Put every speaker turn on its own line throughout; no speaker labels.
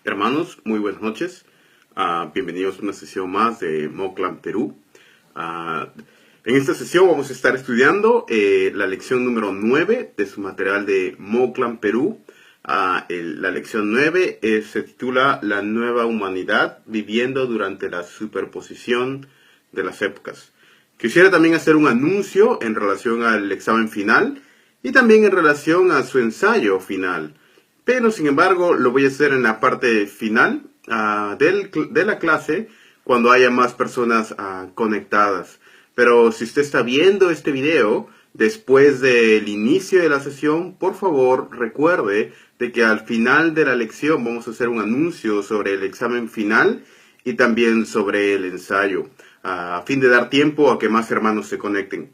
Hermanos, muy buenas noches. Bienvenidos a una sesión más de Moclam Perú. En esta sesión vamos a estar estudiando la lección número 9 de su material de Moclam Perú. La lección 9 se titula La nueva humanidad viviendo durante la superposición de las épocas. Quisiera también hacer un anuncio en relación al examen final y también en relación a su ensayo final. Pero, sin embargo, lo voy a hacer en la parte final de la clase cuando haya más personas conectadas. Pero si usted está viendo este video después del inicio de la sesión, por favor recuerde de que al final de la lección vamos a hacer un anuncio sobre el examen final y también sobre el ensayo, a fin de dar tiempo a que más hermanos se conecten.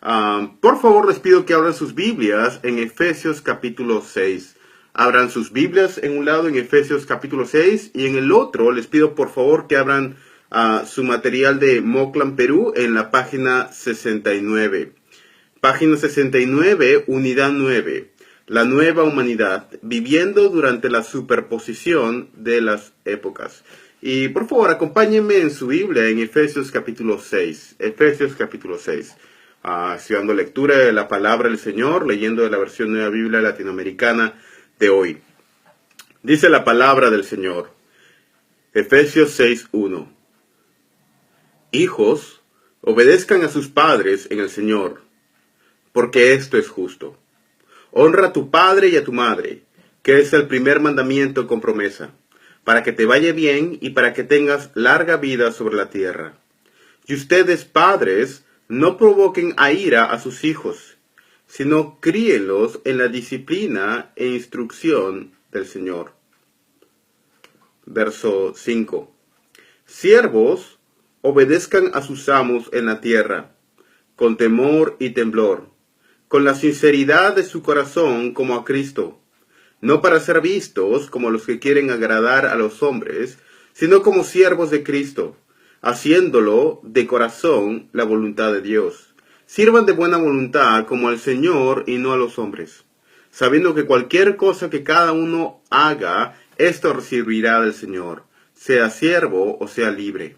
Por favor, les pido que abran sus Biblias en Efesios capítulo 6. Abran sus Biblias en un lado en Efesios capítulo 6 y en el otro les pido por favor que abran su material de Moclam Perú en la página 69. Página 69, unidad 9. La nueva humanidad, viviendo durante la superposición de las épocas. Y por favor, acompáñenme en su Biblia en Efesios capítulo 6. Efesios capítulo 6. Estudiando lectura de la palabra del Señor, leyendo de la versión Nueva Biblia Latinoamericana de hoy. Dice la palabra del Señor. Efesios 6:1. Hijos, obedezcan a sus padres en el Señor, porque esto es justo. Honra a tu padre y a tu madre, que es el primer mandamiento con promesa, para que te vaya bien y para que tengas larga vida sobre la tierra. Y ustedes, padres, no provoquen a ira a sus hijos, sino críenlos en la disciplina e instrucción del Señor. Verso 5. Siervos, obedezcan a sus amos en la tierra, con temor y temblor, con la sinceridad de su corazón como a Cristo, no para ser vistos como los que quieren agradar a los hombres, sino como siervos de Cristo, haciéndolo de corazón la voluntad de Dios. Sirvan de buena voluntad como al Señor y no a los hombres, sabiendo que cualquier cosa que cada uno haga, esto recibirá del Señor, sea siervo o sea libre.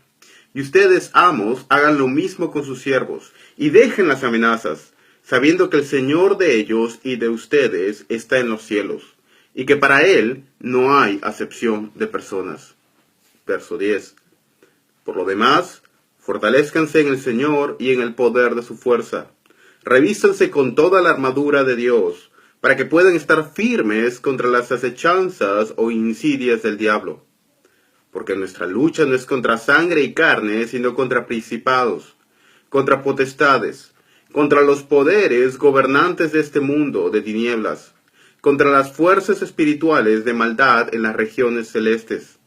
Y ustedes, amos, hagan lo mismo con sus siervos, y dejen las amenazas, sabiendo que el Señor de ellos y de ustedes está en los cielos, y que para Él no hay acepción de personas. Verso 10. Por lo demás, fortalezcanse en el Señor y en el poder de su fuerza. Revístanse con toda la armadura de Dios, para que puedan estar firmes contra las acechanzas o insidias del diablo. Porque nuestra lucha no es contra sangre y carne, sino contra principados, contra potestades, contra los poderes gobernantes de este mundo de tinieblas, contra las fuerzas espirituales de maldad en las regiones celestes.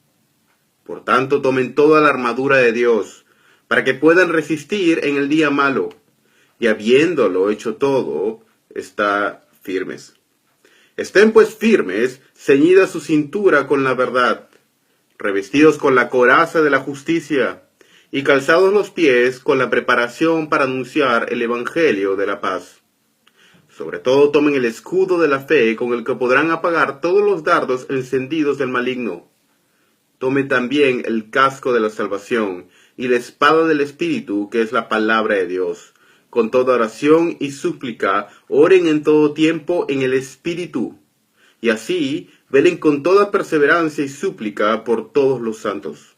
Por tanto, tomen toda la armadura de Dios, para que puedan resistir en el día malo, y habiéndolo hecho todo, estar firmes. Estén pues firmes, ceñida su cintura con la verdad, revestidos con la coraza de la justicia, y calzados los pies con la preparación para anunciar el evangelio de la paz. Sobre todo tomen el escudo de la fe, con el que podrán apagar todos los dardos encendidos del maligno. Tomen también el casco de la salvación, y la espada del Espíritu, que es la palabra de Dios. Con toda oración y súplica, oren en todo tiempo en el Espíritu. Y así, velen con toda perseverancia y súplica por todos los santos.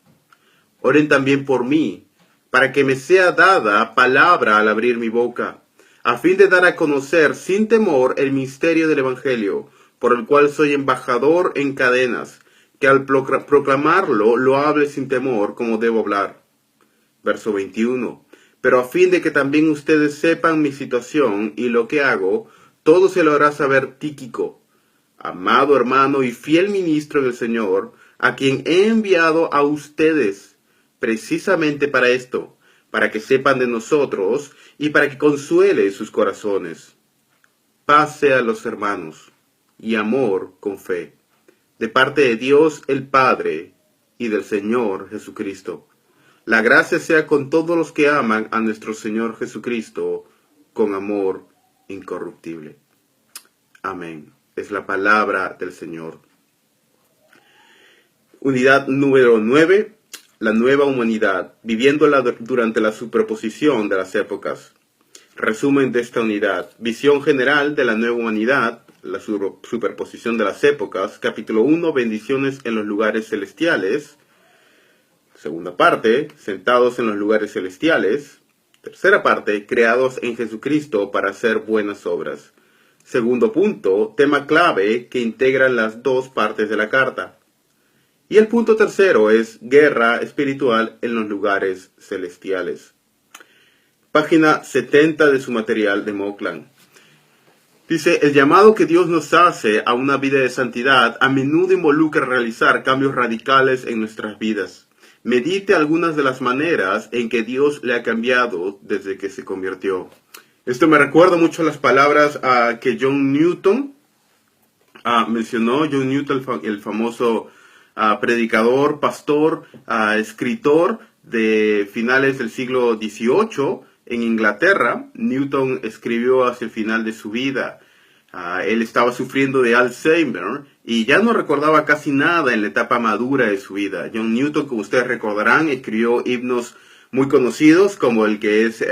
Oren también por mí, para que me sea dada palabra al abrir mi boca, a fin de dar a conocer sin temor el misterio del Evangelio, por el cual soy embajador en cadenas, que al proclamarlo lo hable sin temor como debo hablar. Verso 21. Pero a fin de que también ustedes sepan mi situación y lo que hago, todo se lo hará saber Tíquico, amado hermano y fiel ministro del Señor, a quien he enviado a ustedes, precisamente para esto, para que sepan de nosotros y para que consuele sus corazones. Paz sea a los hermanos y amor con fe, de parte de Dios el Padre y del Señor Jesucristo. La gracia sea con todos los que aman a nuestro Señor Jesucristo con amor incorruptible. Amén. Es la palabra del Señor. Unidad número 9, la nueva humanidad, viviéndola durante la superposición de las épocas. Resumen de esta unidad. Visión general de la nueva humanidad, la superposición de las épocas. Capítulo 1, bendiciones en los lugares celestiales. Segunda parte, sentados en los lugares celestiales. Tercera parte, creados en Jesucristo para hacer buenas obras. Segundo punto, tema clave que integran las dos partes de la carta. Y el punto tercero es guerra espiritual en los lugares celestiales. Página 70 de su material de Moclan. Dice, el llamado que Dios nos hace a una vida de santidad a menudo involucra realizar cambios radicales en nuestras vidas. Medite algunas de las maneras en que Dios le ha cambiado desde que se convirtió. Esto me recuerda mucho a las palabras que John Newton mencionó. John Newton, el famoso predicador, pastor, escritor de finales del siglo XVIII en Inglaterra. Newton escribió hacia el final de su vida. Él estaba sufriendo de Alzheimer y ya no recordaba casi nada en la etapa madura de su vida. John Newton, como ustedes recordarán, escribió himnos muy conocidos como el que es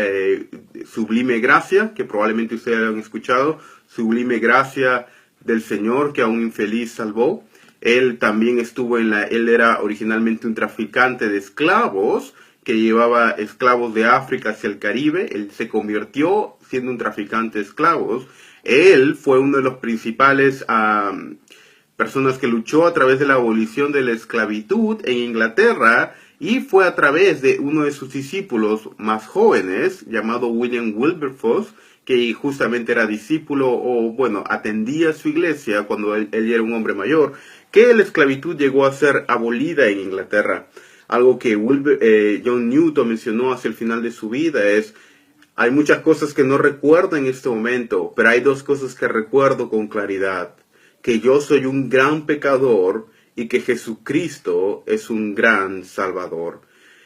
Sublime Gracia, que probablemente ustedes han escuchado, Sublime Gracia del Señor que a un infeliz salvó. Él también estuvo él era originalmente un traficante de esclavos que llevaba esclavos de África hacia el Caribe. Él se convirtió siendo un traficante de esclavos. Él fue uno de los principales personas que luchó a través de la abolición de la esclavitud en Inglaterra, y fue a través de uno de sus discípulos más jóvenes, llamado William Wilberforce, que justamente era discípulo atendía su iglesia cuando él era un hombre mayor, que la esclavitud llegó a ser abolida en Inglaterra. Algo que John Newton mencionó hacia el final de su vida es: hay muchas cosas que no recuerdo en este momento, pero hay dos cosas que recuerdo con claridad: que yo soy un gran pecador y que Jesucristo es un gran Salvador.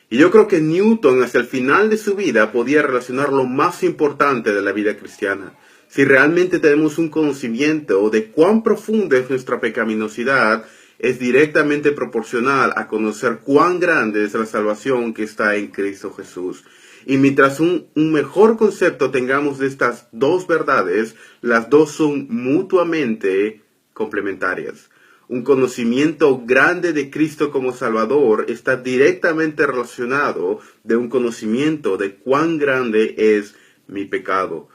Y yo creo que Newton hacia el final de su vida podía relacionar lo más importante de la vida cristiana. Si realmente tenemos un conocimiento de cuán profunda es nuestra pecaminosidad, es directamente proporcional a conocer cuán grande es la salvación que está en Cristo Jesús. Y mientras un mejor concepto tengamos de estas dos verdades, las dos son mutuamente complementarias. Un conocimiento grande de Cristo como Salvador está directamente relacionado de un conocimiento de cuán grande es mi pecado.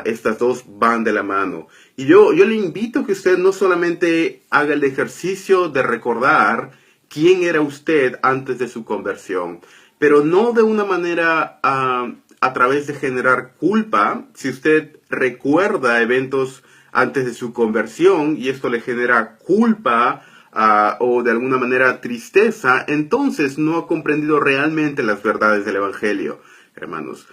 Estas dos van de la mano. Y yo le invito a que usted no solamente haga el ejercicio de recordar quién era usted antes de su conversión, pero no de una manera a través de generar culpa. Si usted recuerda eventos antes de su conversión y esto le genera culpa o de alguna manera tristeza, entonces no ha comprendido realmente las verdades del Evangelio, hermanos.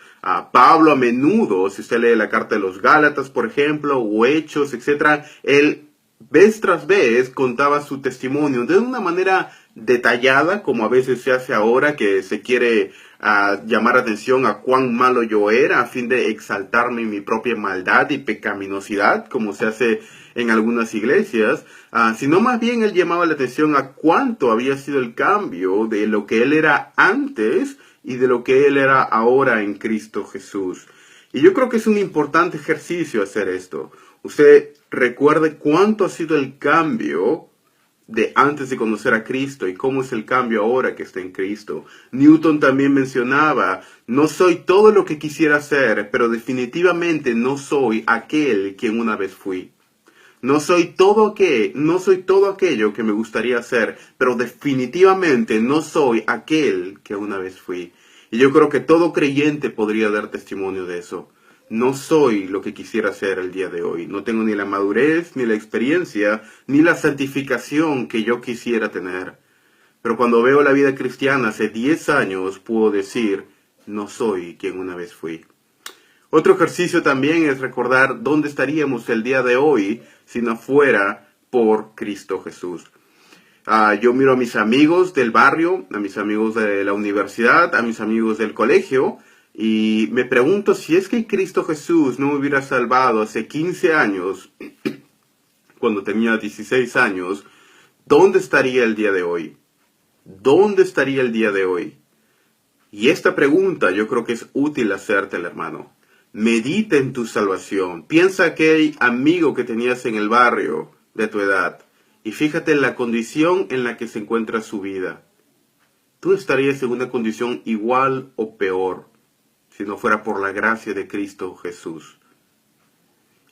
Pablo a menudo, si usted lee la carta de los Gálatas, por ejemplo, o Hechos, etc., él vez tras vez contaba su testimonio de una manera detallada, como a veces se hace ahora, que se quiere llamar atención a cuán malo yo era a fin de exaltarme en mi propia maldad y pecaminosidad, como se hace en algunas iglesias, sino más bien él llamaba la atención a cuánto había sido el cambio de lo que él era antes y de lo que él era ahora en Cristo Jesús. Y yo creo que es un importante ejercicio hacer esto. Usted recuerde cuánto ha sido el cambio de antes de conocer a Cristo y cómo es el cambio ahora que está en Cristo. Newton también mencionaba: no soy todo lo que quisiera ser, pero definitivamente no soy aquel quien una vez fui. No soy todo aquello que me gustaría ser, pero definitivamente no soy aquel que una vez fui. Y yo creo que todo creyente podría dar testimonio de eso. No soy lo que quisiera ser el día de hoy. No tengo ni la madurez, ni la experiencia, ni la santificación que yo quisiera tener. Pero cuando veo la vida cristiana hace 10 años, puedo decir: no soy quien una vez fui. Otro ejercicio también es recordar dónde estaríamos el día de hoy si no fuera por Cristo Jesús. Yo miro a mis amigos del barrio, a mis amigos de la universidad, a mis amigos del colegio, y me pregunto si es que Cristo Jesús no me hubiera salvado hace 15 años, cuando tenía 16 años, ¿dónde estaría el día de hoy? ¿dónde estaría el día de hoy? Y esta pregunta yo creo que es útil hacértela, hermano. Medita en tu salvación. Piensa aquel amigo que tenías en el barrio de tu edad y fíjate en la condición en la que se encuentra su vida. Tú estarías en una condición igual o peor si no fuera por la gracia de Cristo Jesús.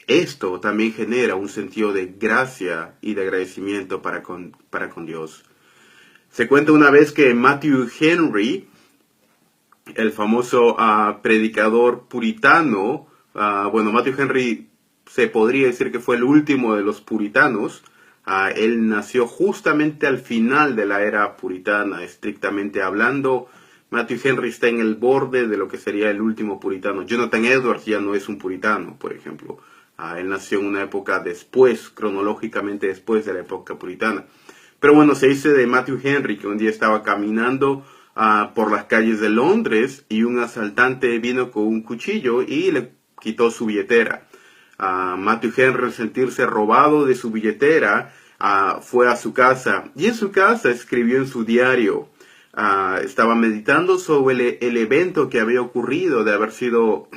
Esto también genera un sentido de gracia y de agradecimiento para con Dios. Se cuenta una vez que Matthew Henry, el famoso predicador puritano, Matthew Henry se podría decir que fue el último de los puritanos. Él nació justamente al final de la era puritana, estrictamente hablando. Matthew Henry está en el borde de lo que sería el último puritano. Jonathan Edwards ya no es un puritano, por ejemplo. Él nació en una época después, cronológicamente después de la época puritana. Pero bueno, se dice de Matthew Henry que un día estaba caminando por las calles de Londres y un asaltante vino con un cuchillo y le quitó su billetera. Matthew Henry, al sentirse robado de su billetera, fue a su casa y en su casa escribió en su diario. Estaba meditando sobre el evento que había ocurrido de haber sido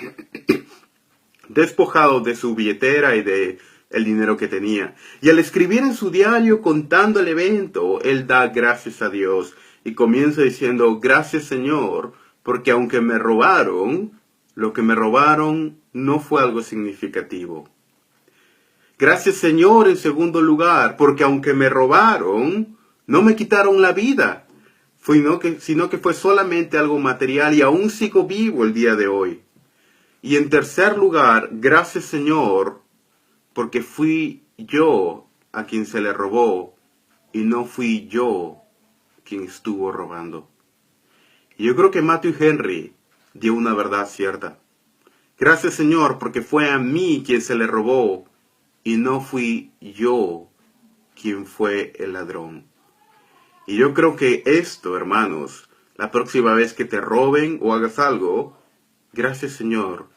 despojado de su billetera y de el dinero que tenía. Y al escribir en su diario contando el evento, él da gracias a Dios y comienza diciendo: gracias, Señor, porque aunque me robaron, lo que me robaron no fue algo significativo. Gracias, Señor, en segundo lugar, porque aunque me robaron, no me quitaron la vida, sino que fue solamente algo material y aún sigo vivo el día de hoy. Y en tercer lugar, gracias, Señor, porque fui yo a quien se le robó y no fui yo quien estuvo robando. Y yo creo que Matthew Henry dio una verdad cierta. Gracias, Señor, porque fue a mí quien se le robó y no fui yo quien fue el ladrón. Y yo creo que esto, hermanos, la próxima vez que te roben o hagas algo, gracias, Señor,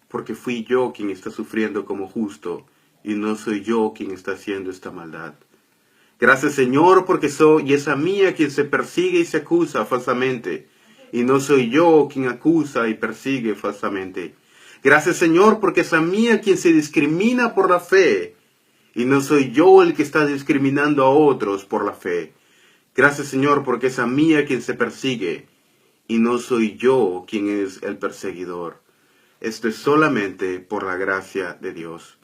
porque fui yo quien está sufriendo como justo y no soy yo quien está haciendo esta maldad. Gracias, Señor, porque soy esa mía quien se persigue y se acusa falsamente y no soy yo quien acusa y persigue falsamente. Gracias, Señor, porque es a mía quien se discrimina por la fe y no soy yo el que está discriminando a otros por la fe. Gracias, Señor, porque es a mía quien se persigue y no soy yo quien es el perseguidor. Esto es solamente por la gracia de Dios.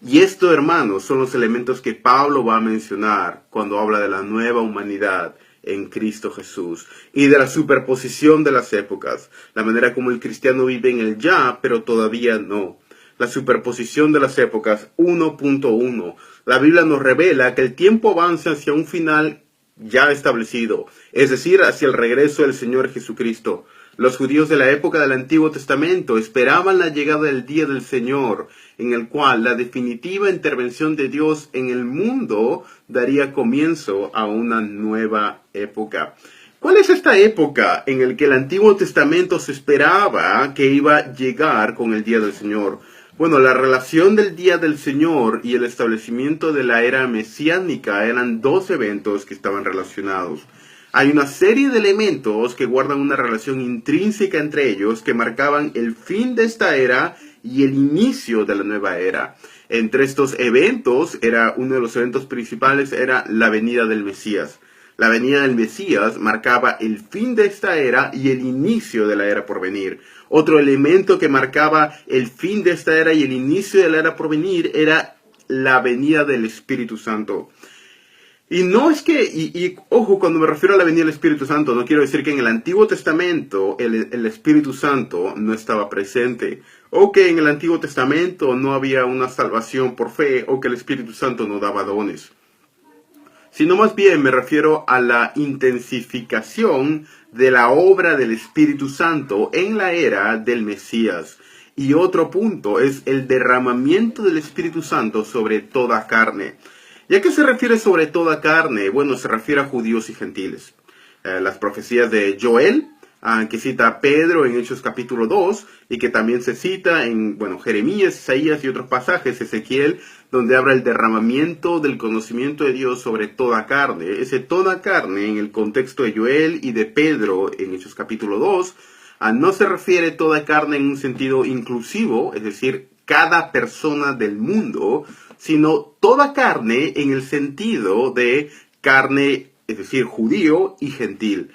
Y esto, hermanos, son los elementos que Pablo va a mencionar cuando habla de la nueva humanidad en Cristo Jesús y de la superposición de las épocas, la manera como el cristiano vive en el ya, pero todavía no. La superposición de las épocas 1.1. La Biblia nos revela que el tiempo avanza hacia un final ya establecido, es decir, hacia el regreso del Señor Jesucristo. Los judíos de la época del Antiguo Testamento esperaban la llegada del día del Señor, en el cual la definitiva intervención de Dios en el mundo daría comienzo a una nueva época. ¿Cuál es esta época en la que el Antiguo Testamento se esperaba que iba a llegar con el día del Señor? Bueno, la relación del día del Señor y el establecimiento de la era mesiánica eran dos eventos que estaban relacionados. Hay una serie de elementos que guardan una relación intrínseca entre ellos que marcaban el fin de esta era y el inicio de la nueva era. Entre estos eventos, uno de los eventos principales era la venida del Mesías. La venida del Mesías marcaba el fin de esta era y el inicio de la era por venir. Otro elemento que marcaba el fin de esta era y el inicio de la era por venir era la venida del Espíritu Santo. Y no es que, ojo, cuando me refiero a la venida del Espíritu Santo, no quiero decir que en el Antiguo Testamento el Espíritu Santo no estaba presente, o que en el Antiguo Testamento no había una salvación por fe, o que el Espíritu Santo no daba dones. Sino más bien me refiero a la intensificación de la obra del Espíritu Santo en la era del Mesías. Y otro punto es el derramamiento del Espíritu Santo sobre toda carne. ¿Y a qué se refiere sobre toda carne? Bueno, se refiere a judíos y gentiles. Las profecías de Joel que cita Pedro en Hechos capítulo 2 y que también se cita en Jeremías, Isaías y otros pasajes, Ezequiel, donde habla el derramamiento del conocimiento de Dios sobre toda carne. Ese toda carne en el contexto de Joel y de Pedro en Hechos capítulo 2 no se refiere toda carne en un sentido inclusivo, es decir, cada persona del mundo, sino toda carne en el sentido de carne, es decir, judío y gentil.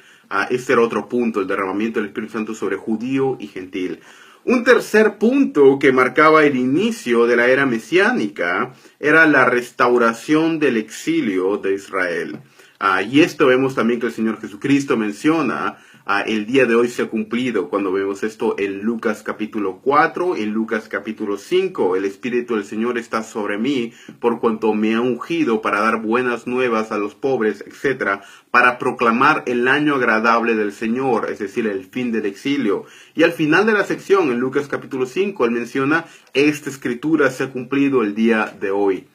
Este era otro punto, el derramamiento del Espíritu Santo sobre judío y gentil. Un tercer punto que marcaba el inicio de la era mesiánica era la restauración del exilio de Israel. Y esto vemos también que el Señor Jesucristo menciona. El día de hoy se ha cumplido cuando vemos esto en Lucas capítulo 4, en Lucas capítulo 5. El Espíritu del Señor está sobre mí por cuanto me ha ungido para dar buenas nuevas a los pobres, etc., para proclamar el año agradable del Señor, es decir, el fin del exilio. Y al final de la sección, en Lucas capítulo 5, él menciona, esta escritura se ha cumplido el día de hoy.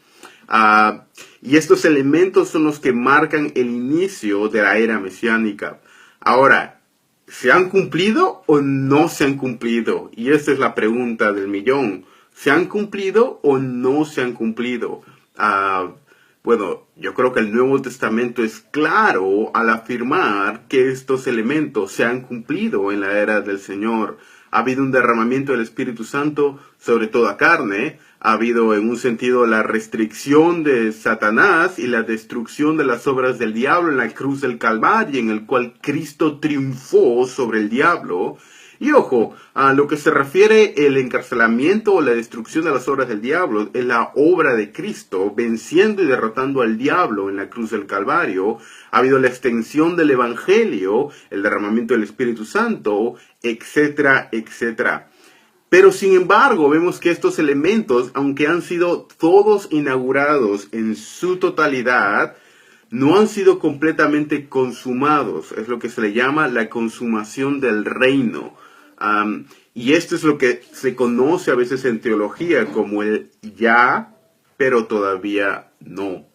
Y estos elementos son los que marcan el inicio de la era mesiánica. Ahora, ¿se han cumplido o no se han cumplido? Y esta es la pregunta del millón. ¿Se han cumplido o no se han cumplido? Yo creo que el Nuevo Testamento es claro al afirmar que estos elementos se han cumplido en la era del Señor. Ha habido un derramamiento del Espíritu Santo sobre toda carne. Ha habido en un sentido la restricción de Satanás y la destrucción de las obras del diablo en la cruz del Calvario, en el cual Cristo triunfó sobre el diablo. Y ojo, a lo que se refiere el encarcelamiento o la destrucción de las obras del diablo es la obra de Cristo venciendo y derrotando al diablo en la cruz del Calvario. Ha habido la extensión del Evangelio, el derramamiento del Espíritu Santo, etcétera, etcétera. Pero sin embargo, vemos que estos elementos, aunque han sido todos inaugurados en su totalidad, no han sido completamente consumados. Es lo que se le llama la consumación del reino. Y esto es lo que se conoce a veces en teología como el ya, pero todavía no.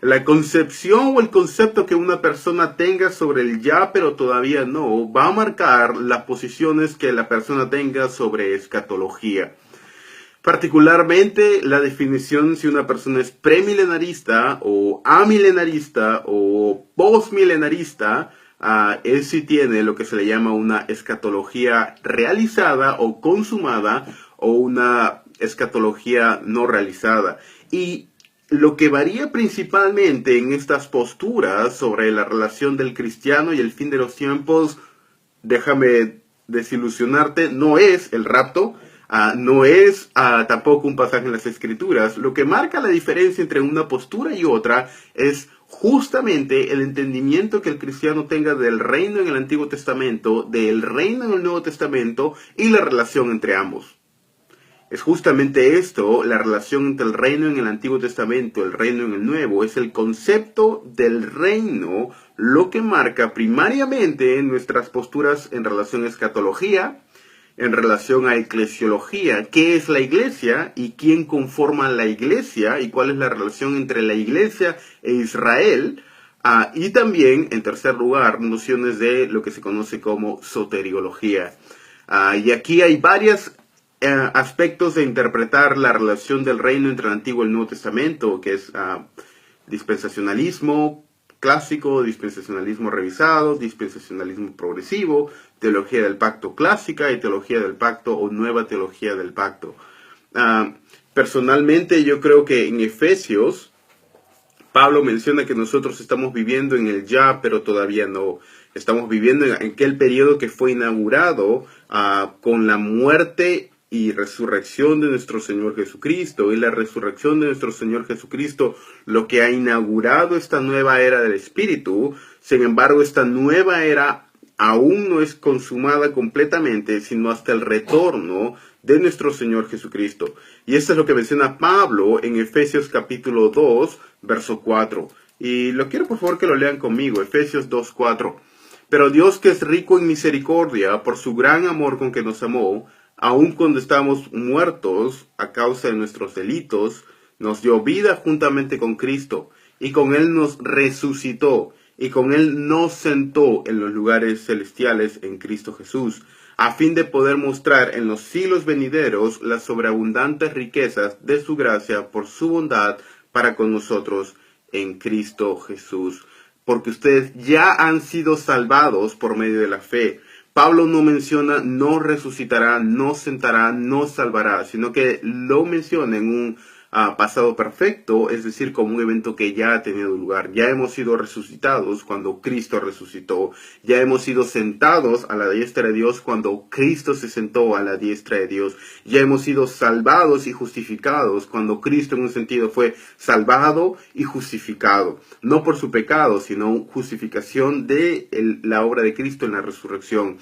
La concepción o el concepto que una persona tenga sobre el ya, pero todavía no, va a marcar las posiciones que la persona tenga sobre escatología. Particularmente la definición si una persona es premilenarista o amilenarista o postmilenarista, él sí tiene lo que se le llama una escatología realizada o consumada o una escatología no realizada. Y lo que varía principalmente en estas posturas sobre la relación del cristiano y el fin de los tiempos, déjame desilusionarte, no es el rapto, no es tampoco un pasaje en las Escrituras. Lo que marca la diferencia entre una postura y otra es justamente el entendimiento que el cristiano tenga del reino en el Antiguo Testamento, del reino en el Nuevo Testamento y la relación entre ambos. Es justamente esto, la relación entre el reino en el Antiguo Testamento, el reino en el Nuevo, es el concepto del reino lo que marca primariamente nuestras posturas en relación a escatología, en relación a eclesiología, qué es la iglesia y quién conforma la iglesia y cuál es la relación entre la iglesia e Israel, y también, en tercer lugar, nociones de lo que se conoce como soteriología. Y aquí hay varias aspectos de interpretar la relación del reino entre el Antiguo y el Nuevo Testamento, que es dispensacionalismo clásico, dispensacionalismo revisado, dispensacionalismo progresivo, teología del pacto clásica y teología del pacto o nueva teología del pacto. Personalmente yo creo que en Efesios, Pablo menciona que nosotros estamos viviendo en el ya, pero todavía no. Estamos viviendo en aquel periodo que fue inaugurado con la muerte y resurrección de nuestro Señor Jesucristo. Y la resurrección de nuestro Señor Jesucristo, lo que ha inaugurado esta nueva era del Espíritu. Sin embargo, esta nueva era aún no es consumada completamente, sino hasta el retorno de nuestro Señor Jesucristo. Y esto es lo que menciona Pablo en Efesios capítulo 2, verso 4. Y lo quiero por favor que lo lean conmigo, Efesios 2, 4. Pero Dios, que es rico en misericordia, por su gran amor con que nos amó, aun cuando estábamos muertos a causa de nuestros delitos, nos dio vida juntamente con Cristo, y con Él nos resucitó, y con él nos sentó en los lugares celestiales en Cristo Jesús, a fin de poder mostrar en los siglos venideros las sobreabundantes riquezas de su gracia por su bondad para con nosotros en Cristo Jesús. Porque ustedes ya han sido salvados por medio de la fe. Pablo no menciona no resucitará, no sentará, no salvará, sino que lo menciona en un pasado perfecto, es decir, como un evento que ya ha tenido lugar. Ya hemos sido resucitados cuando Cristo resucitó. Ya hemos sido sentados a la diestra de Dios cuando Cristo se sentó a la diestra de Dios. Ya hemos sido salvados y justificados cuando Cristo en un sentido fue salvado y justificado. No por su pecado, sino justificación de la obra de Cristo en la resurrección.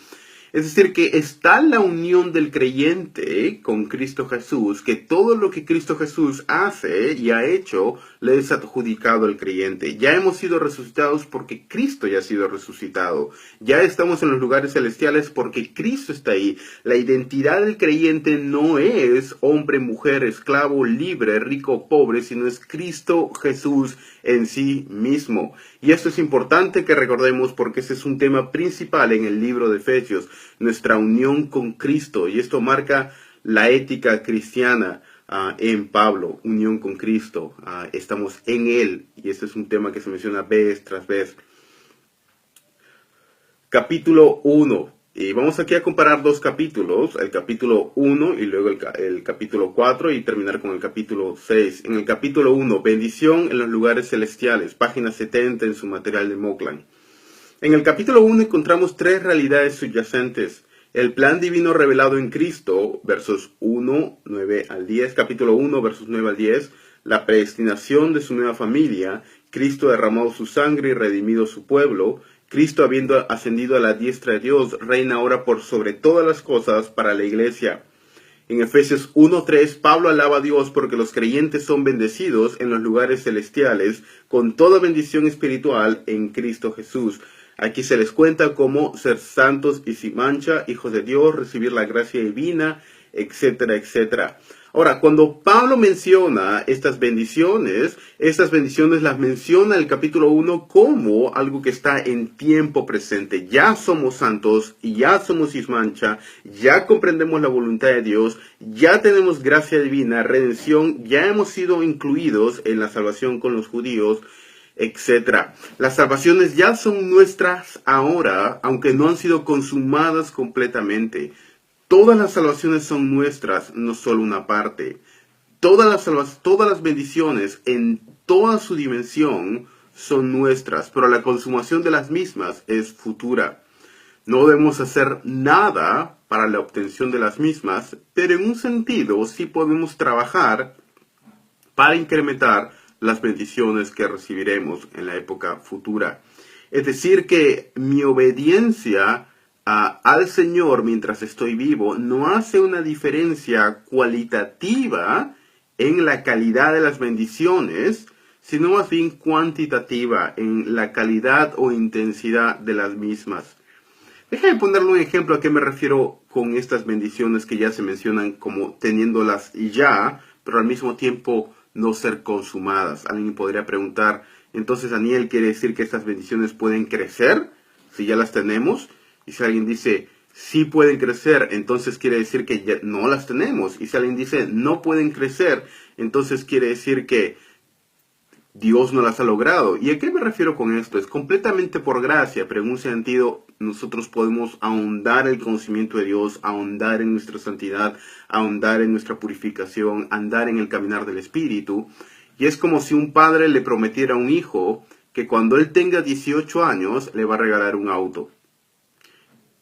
Es decir, que está la unión del creyente con Cristo Jesús, que todo lo que Cristo Jesús hace y ha hecho le es adjudicado al creyente. Ya hemos sido resucitados porque Cristo ya ha sido resucitado. Ya estamos en los lugares celestiales porque Cristo está ahí. La identidad del creyente no es hombre, mujer, esclavo, libre, rico, pobre, sino es Cristo Jesús en sí mismo. Y esto es importante que recordemos porque ese es un tema principal en el libro de Efesios, nuestra unión con Cristo. Y esto marca la ética cristiana en Pablo, unión con Cristo. Estamos en Él y este es un tema que se menciona vez tras vez. Capítulo 1. Y vamos aquí a comparar dos capítulos, el capítulo 1 y luego el capítulo 4 y terminar con el capítulo 6. En el capítulo 1, bendición en los lugares celestiales, página 70 en su material de Moclan. En el capítulo 1 encontramos tres realidades subyacentes. El plan divino revelado en Cristo, versos 1, 9 al 10, capítulo 1, versos 9 al 10, la predestinación de su nueva familia, Cristo derramado su sangre y redimido su pueblo, Cristo habiendo ascendido a la diestra de Dios, reina ahora por sobre todas las cosas para la iglesia. En Efesios 1:3, Pablo alaba a Dios porque los creyentes son bendecidos en los lugares celestiales con toda bendición espiritual en Cristo Jesús. Aquí se les cuenta cómo ser santos y sin mancha, hijos de Dios, recibir la gracia divina, etcétera, etcétera. Ahora, cuando Pablo menciona estas bendiciones las menciona en el capítulo 1 como algo que está en tiempo presente. Ya somos santos, ya somos sin mancha, ya comprendemos la voluntad de Dios, ya tenemos gracia divina, redención, ya hemos sido incluidos en la salvación con los judíos, etcétera. Las salvaciones ya son nuestras ahora, aunque no han sido consumadas completamente. Todas las salvaciones son nuestras, no solo una parte. Todas las bendiciones en toda su dimensión son nuestras, pero la consumación de las mismas es futura. No debemos hacer nada para la obtención de las mismas, pero en un sentido sí podemos trabajar para incrementar las bendiciones que recibiremos en la época futura. Es decir, que mi obediencia al Señor mientras estoy vivo no hace una diferencia cualitativa en la calidad de las bendiciones, sino más bien cuantitativa en la calidad o intensidad de las mismas. Déjame ponerle un ejemplo a qué me refiero con estas bendiciones que ya se mencionan como teniéndolas ya, pero al mismo tiempo no ser consumadas. Alguien podría preguntar, entonces Daniel, ¿quiere decir que estas bendiciones pueden crecer si ya las tenemos? Y si alguien dice, sí pueden crecer, entonces quiere decir que ya no las tenemos. Y si alguien dice, no pueden crecer, entonces quiere decir que Dios no las ha logrado. ¿Y a qué me refiero con esto? Es completamente por gracia, pero en un sentido nosotros podemos ahondar el conocimiento de Dios, ahondar en nuestra santidad, ahondar en nuestra purificación, andar en el caminar del Espíritu. Y es como si un padre le prometiera a un hijo que cuando él tenga 18 años le va a regalar un auto.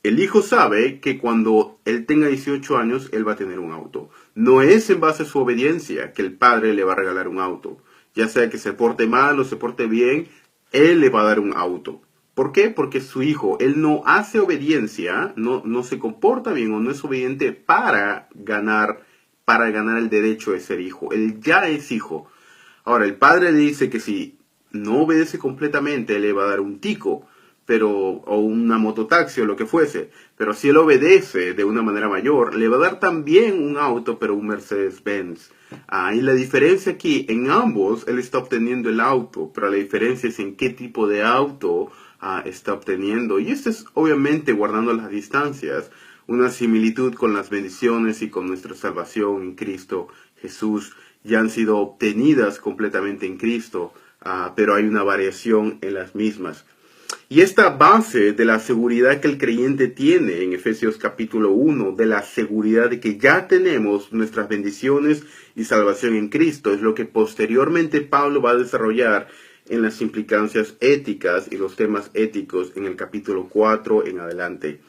El hijo sabe que cuando él tenga 18 años, él va a tener un auto. No es en base a su obediencia que el padre le va a regalar un auto. Ya sea que se porte mal o se porte bien, él le va a dar un auto. ¿Por qué? Porque su hijo, él no hace obediencia, no se comporta bien o no es obediente para ganar el derecho de ser hijo. Él ya es hijo. Ahora, el padre le dice que si no obedece completamente, él le va a dar un tico. o una mototaxi o lo que fuese, pero si él obedece de una manera mayor, le va a dar también un auto, pero un Mercedes-Benz. Y la diferencia aquí, en ambos, él está obteniendo el auto, pero la diferencia es en qué tipo de auto está obteniendo. Y esto es obviamente guardando las distancias, una similitud con las bendiciones y con nuestra salvación en Cristo Jesús. Ya han sido obtenidas completamente en Cristo, pero hay una variación en las mismas. Y esta base de la seguridad que el creyente tiene en Efesios capítulo 1, de la seguridad de que ya tenemos nuestras bendiciones y salvación en Cristo, es lo que posteriormente Pablo va a desarrollar en las implicancias éticas y los temas éticos en el capítulo 4 en adelante.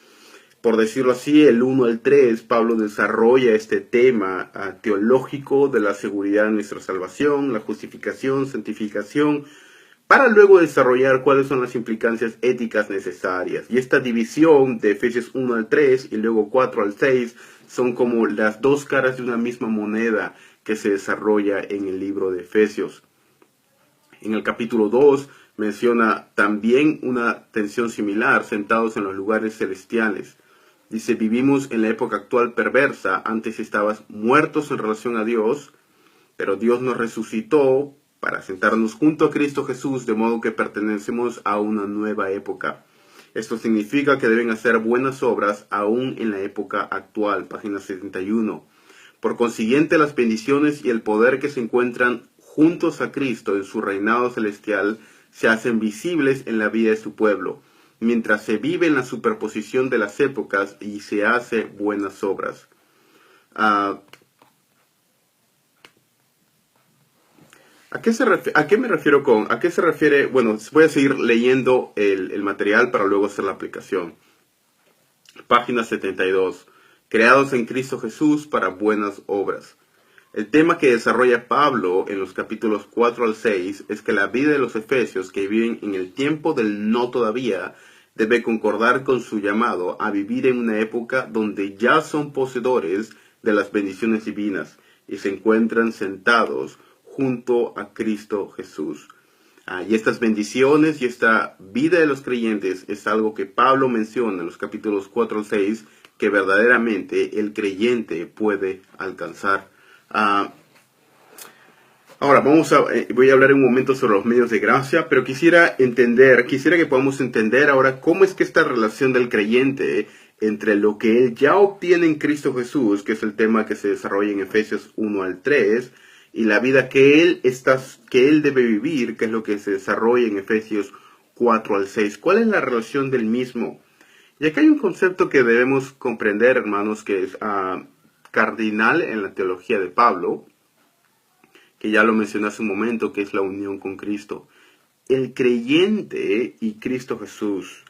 Por decirlo así, el 1 al 3, Pablo desarrolla este tema teológico de la seguridad de nuestra salvación, la justificación, santificación, para luego desarrollar cuáles son las implicancias éticas necesarias. Y esta división de Efesios 1 al 3 y luego 4 al 6 son como las dos caras de una misma moneda que se desarrolla en el libro de Efesios. En el capítulo 2 menciona también una tensión similar, sentados en los lugares celestiales. Dice, vivimos en la época actual perversa, antes estabas muertos en relación a Dios, pero Dios nos resucitó para sentarnos junto a Cristo Jesús, de modo que pertenecemos a una nueva época. Esto significa que deben hacer buenas obras aún en la época actual, página 71. Por consiguiente, las bendiciones y el poder que se encuentran juntos a Cristo en su reinado celestial se hacen visibles en la vida de su pueblo, mientras se vive en la superposición de las épocas y se hace buenas obras. ¿A qué se refiere? Bueno, voy a seguir leyendo el material para luego hacer la aplicación. Página 72. Creados en Cristo Jesús para buenas obras. El tema que desarrolla Pablo en los capítulos 4 al 6 es que la vida de los efesios que viven en el tiempo del no todavía debe concordar con su llamado a vivir en una época donde ya son poseedores de las bendiciones divinas y se encuentran sentados junto a Cristo Jesús. Y estas bendiciones y esta vida de los creyentes es algo que Pablo menciona en los capítulos 4 al 6, que verdaderamente el creyente puede alcanzar. Ahora voy a hablar un momento sobre los medios de gracia, pero quisiera que podamos entender ahora cómo es que esta relación del creyente entre lo que él ya obtiene en Cristo Jesús, que es el tema que se desarrolla en Efesios 1 al 3, y la vida que él debe vivir, que es lo que se desarrolla en Efesios 4 al 6. ¿Cuál es la relación del mismo? Y acá hay un concepto que debemos comprender, hermanos, que es cardinal en la teología de Pablo, que ya lo mencioné hace un momento, que es la unión con Cristo. El creyente y Cristo Jesús.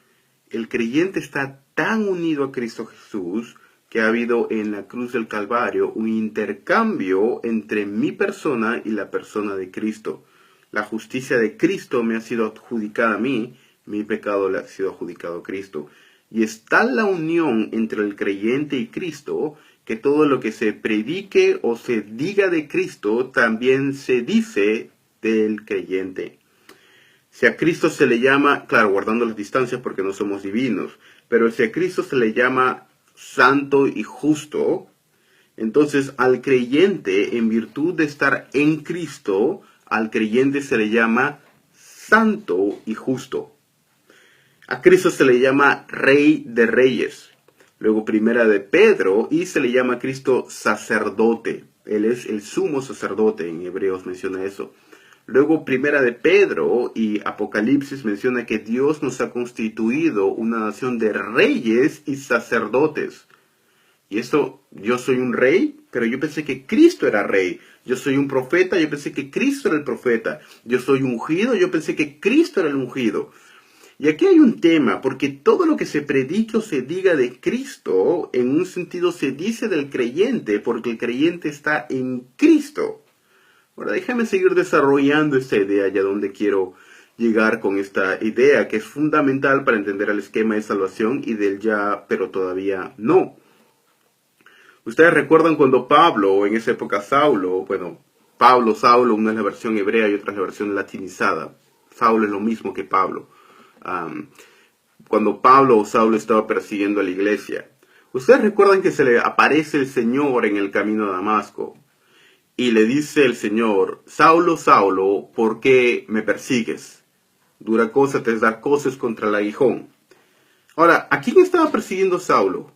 El creyente está tan unido a Cristo Jesús que ha habido en la cruz del Calvario un intercambio entre mi persona y la persona de Cristo. La justicia de Cristo me ha sido adjudicada a mí, mi pecado le ha sido adjudicado a Cristo. Y está la unión entre el creyente y Cristo, que todo lo que se predique o se diga de Cristo también se dice del creyente. Si a Cristo se le llama, claro, guardando las distancias porque no somos divinos, pero si a Cristo se le llama santo y justo, entonces al creyente, en virtud de estar en Cristo, al creyente se le llama santo y justo. A Cristo se le llama Rey de Reyes. Luego Primera de Pedro, y se le llama a Cristo sacerdote. Él es el sumo sacerdote, en Hebreos menciona eso. Luego Primera de Pedro y Apocalipsis menciona que Dios nos ha constituido una nación de reyes y sacerdotes. Y esto, yo soy un rey, pero yo pensé que Cristo era rey. Yo soy un profeta, yo pensé que Cristo era el profeta. Yo soy ungido, yo pensé que Cristo era el ungido. Y aquí hay un tema, porque todo lo que se predique o se diga de Cristo, en un sentido se dice del creyente, porque el creyente está en Cristo. Ahora déjame seguir desarrollando esta idea, ya donde quiero llegar con esta idea, que es fundamental para entender el esquema de salvación y del ya, pero todavía no. Ustedes recuerdan cuando Pablo, o en esa época Saulo, Saulo, una es la versión hebrea y otra es la versión latinizada. Saulo es lo mismo que Pablo. cuando Pablo o Saulo estaba persiguiendo a la iglesia. Ustedes recuerdan que se le aparece el Señor en el camino a Damasco y le dice el Señor: Saulo, Saulo, ¿por qué me persigues? Dura cosa te es dar coces contra el aguijón. Ahora, ¿a quién estaba persiguiendo Saulo?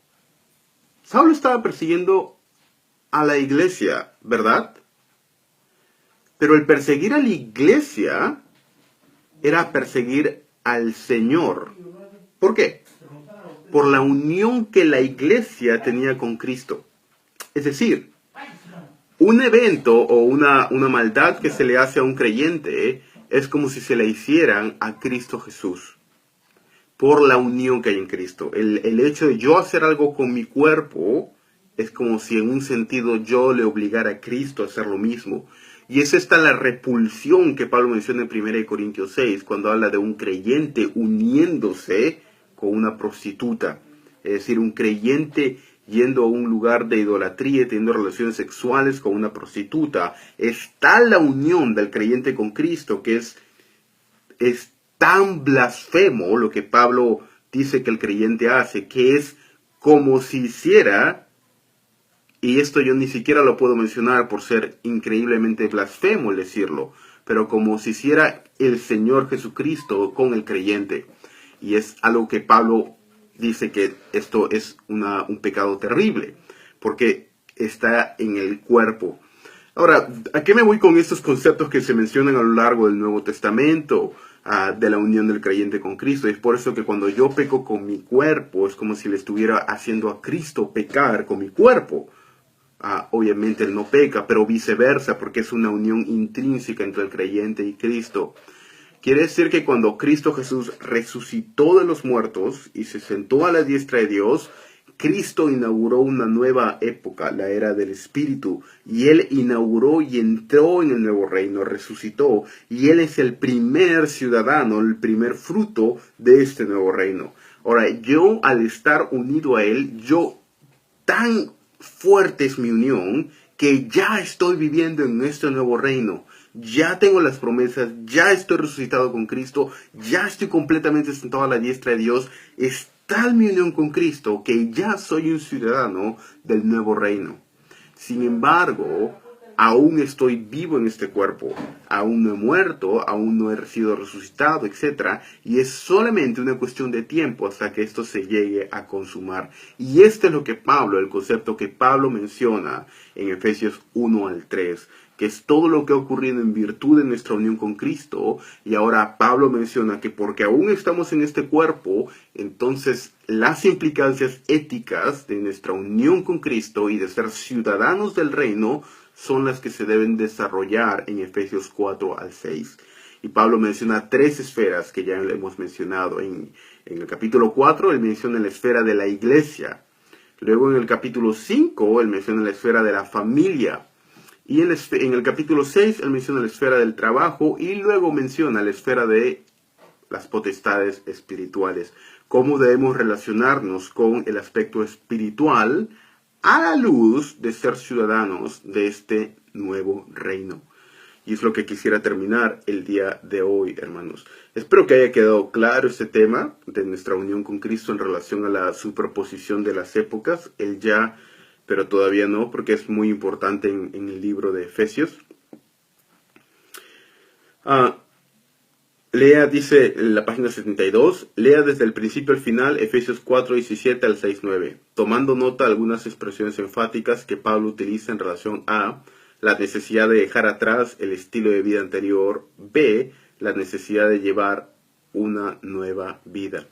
Saulo estaba persiguiendo a la iglesia, ¿verdad? Pero el perseguir a la iglesia era perseguir al Señor. ¿Por qué? Por la unión que la iglesia tenía con Cristo. Es decir, un evento o una maldad que se le hace a un creyente es como si se le hicieran a Cristo Jesús. Por la unión que hay en Cristo. El hecho de yo hacer algo con mi cuerpo es como si en un sentido yo le obligara a Cristo a hacer lo mismo. Y es esta la repulsión que Pablo menciona en 1 Corintios 6, cuando habla de un creyente uniéndose con una prostituta. Es decir, un creyente yendo a un lugar de idolatría y teniendo relaciones sexuales con una prostituta. Es tal la unión del creyente con Cristo que es tan blasfemo lo que Pablo dice que el creyente hace, que es como si hiciera, y esto yo ni siquiera lo puedo mencionar por ser increíblemente blasfemo el decirlo, pero como si hiciera el Señor Jesucristo con el creyente. Y es algo que Pablo dice que esto es un pecado terrible, porque está en el cuerpo. Ahora, ¿a qué me voy con estos conceptos que se mencionan a lo largo del Nuevo Testamento? De la unión del creyente con Cristo? Es por eso que cuando yo peco con mi cuerpo, es como si le estuviera haciendo a Cristo pecar con mi cuerpo. Obviamente él no peca, pero viceversa, porque es una unión intrínseca entre el creyente y Cristo. Quiere decir que cuando Cristo Jesús resucitó de los muertos y se sentó a la diestra de Dios, Cristo inauguró una nueva época, la era del Espíritu, y Él inauguró y entró en el nuevo reino, resucitó, y Él es el primer ciudadano, el primer fruto de este nuevo reino. Ahora, yo al estar unido a Él, tan fuerte es mi unión, que ya estoy viviendo en este nuevo reino. Ya tengo las promesas, ya estoy resucitado con Cristo, ya estoy completamente sentado a la diestra de Dios. Es tal mi unión con Cristo que ya soy un ciudadano del nuevo reino. Sin embargo, aún estoy vivo en este cuerpo, aún no he muerto, aún no he sido resucitado, etc. Y es solamente una cuestión de tiempo hasta que esto se llegue a consumar. Y este es lo que el concepto que Pablo menciona en Efesios 1 al 3, que es todo lo que ha ocurrido en virtud de nuestra unión con Cristo. Y ahora Pablo menciona que porque aún estamos en este cuerpo, entonces las implicancias éticas de nuestra unión con Cristo y de ser ciudadanos del reino son las que se deben desarrollar en Efesios 4 al 6. Y Pablo menciona 3 esferas que ya hemos mencionado. En el capítulo 4 él menciona la esfera de la iglesia. Luego en el capítulo 5 él menciona la esfera de la familia. Y en el capítulo 6 él menciona la esfera del trabajo y luego menciona la esfera de las potestades espirituales. Cómo debemos relacionarnos con el aspecto espiritual a la luz de ser ciudadanos de este nuevo reino. Y es lo que quisiera terminar el día de hoy, hermanos. Espero que haya quedado claro este tema de nuestra unión con Cristo en relación a la superposición de las épocas, el ya, pero todavía no, porque es muy importante en el libro de Efesios. Lea, dice en la página 72, lea desde el principio al final Efesios 4, 17 al 6, 9, tomando nota de algunas expresiones enfáticas que Pablo utiliza en relación a la necesidad de dejar atrás el estilo de vida anterior, b, la necesidad de llevar una nueva vida.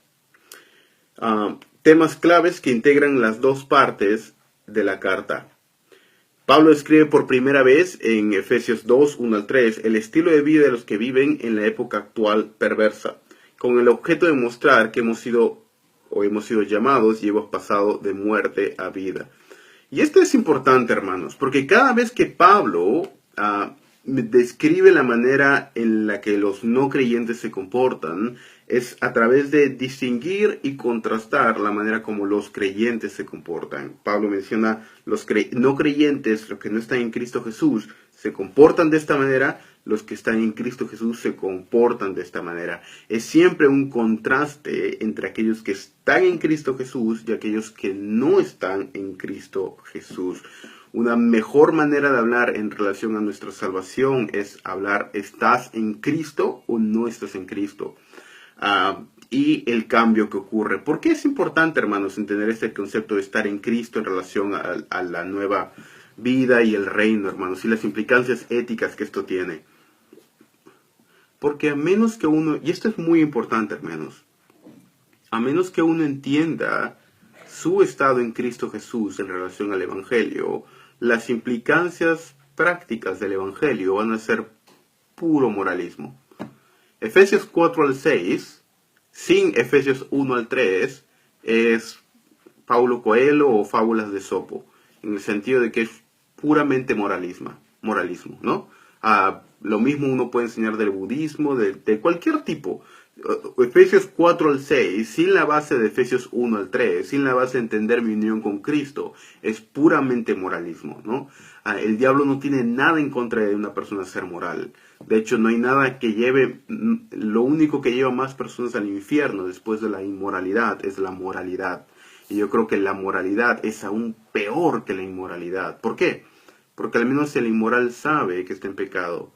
Temas claves que integran las dos partes de la carta. Pablo escribe por primera vez en Efesios 2, 1 al 3, el estilo de vida de los que viven en la época actual perversa, con el objeto de mostrar que hemos sido llamados y hemos pasado de muerte a vida. Y esto es importante, hermanos, porque cada vez que Pablo describe la manera en la que los no creyentes se comportan, es a través de distinguir y contrastar la manera como los creyentes se comportan. Pablo menciona los no creyentes, los que no están en Cristo Jesús, se comportan de esta manera, los que están en Cristo Jesús se comportan de esta manera. Es siempre un contraste entre aquellos que están en Cristo Jesús y aquellos que no están en Cristo Jesús. Una mejor manera de hablar en relación a nuestra salvación es hablar, ¿estás en Cristo o no estás en Cristo? Y el cambio que ocurre. ¿Por qué es importante, hermanos, entender este concepto de estar en Cristo en relación a la nueva vida y el reino, hermanos, y las implicancias éticas que esto tiene? Porque a menos que uno, y esto es muy importante, hermanos, a menos que uno entienda su estado en Cristo Jesús en relación al Evangelio, las implicancias prácticas del Evangelio van a ser puro moralismo. Efesios 4 al 6, sin Efesios 1 al 3, es Paulo Coelho o fábulas de Sopo, en el sentido de que es puramente moralismo, ¿no? Lo mismo uno puede enseñar del budismo, de cualquier tipo. Efesios 4 al 6, sin la base de Efesios 1 al 3, sin la base de entender mi unión con Cristo, es puramente moralismo, ¿no? El diablo no tiene nada en contra de una persona ser moral. De hecho, no hay nada que lleve, lo único que lleva más personas al infierno después de la inmoralidad es la moralidad. Y yo creo que la moralidad es aún peor que la inmoralidad. ¿Por qué? Porque al menos el inmoral sabe que está en pecado.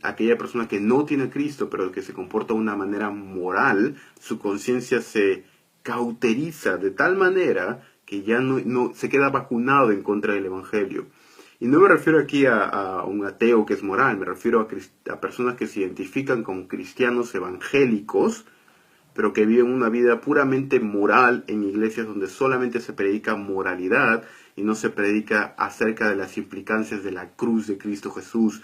Aquella persona que no tiene a Cristo, pero que se comporta de una manera moral, su conciencia se cauteriza de tal manera que ya no se queda vacunado en contra del Evangelio. Y no me refiero aquí a un ateo que es moral, me refiero a personas que se identifican como cristianos evangélicos, pero que viven una vida puramente moral en iglesias donde solamente se predica moralidad y no se predica acerca de las implicancias de la cruz de Cristo Jesús.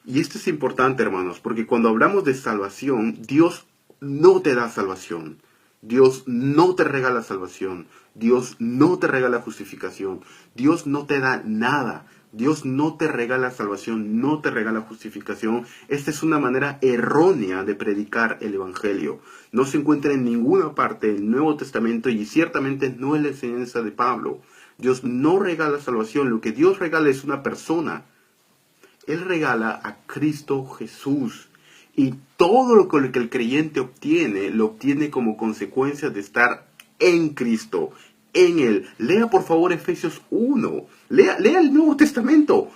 Y esto es importante, hermanos, porque cuando hablamos de salvación, Dios no te da salvación. Dios no te regala salvación. Dios no te regala justificación. Dios no te da nada. Dios no te regala salvación, no te regala justificación. Esta es una manera errónea de predicar el Evangelio. No se encuentra en ninguna parte del Nuevo Testamento y ciertamente no es la enseñanza de Pablo. Dios no regala salvación. Lo que Dios regala es una persona. Él regala a Cristo Jesús. Y todo lo que el creyente obtiene, lo obtiene como consecuencia de estar en Cristo, en Él. Lea por favor Efesios 1. Lea el Nuevo Testamento.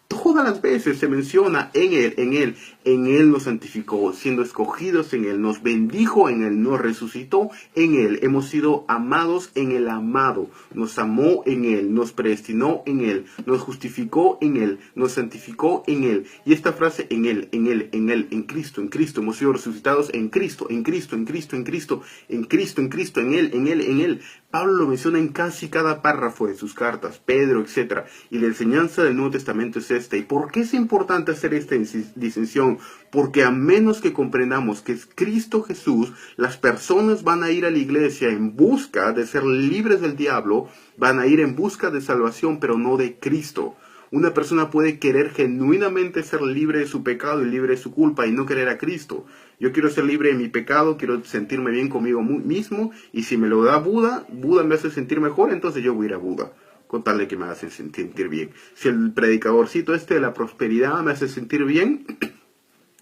Todas las veces se menciona en Él nos santificó, siendo escogidos en Él, nos bendijo en Él, nos resucitó en Él, hemos sido amados en el amado, nos amó en Él, nos predestinó en Él, nos justificó en Él, nos santificó en Él. Y esta frase en Él, en Cristo, hemos sido resucitados en Cristo, en Cristo, en Cristo, en Cristo, en Cristo, en Cristo, en Él. Pablo lo menciona en casi cada párrafo de sus cartas, Pedro, etc. Y la enseñanza del Nuevo Testamento es esta. ¿Y por qué es importante hacer esta distinción? Porque a menos que comprendamos que es Cristo Jesús, las personas van a ir a la iglesia en busca de ser libres del diablo, van a ir en busca de salvación, pero no de Cristo. Una persona puede querer genuinamente ser libre de su pecado y libre de su culpa y no querer a Cristo. Yo quiero ser libre de mi pecado, quiero sentirme bien conmigo mismo, y si me lo da Buda me hace sentir mejor, entonces yo voy a ir a Buda, con tal de que me hace sentir bien. Si el predicadorcito de la prosperidad me hace sentir bien,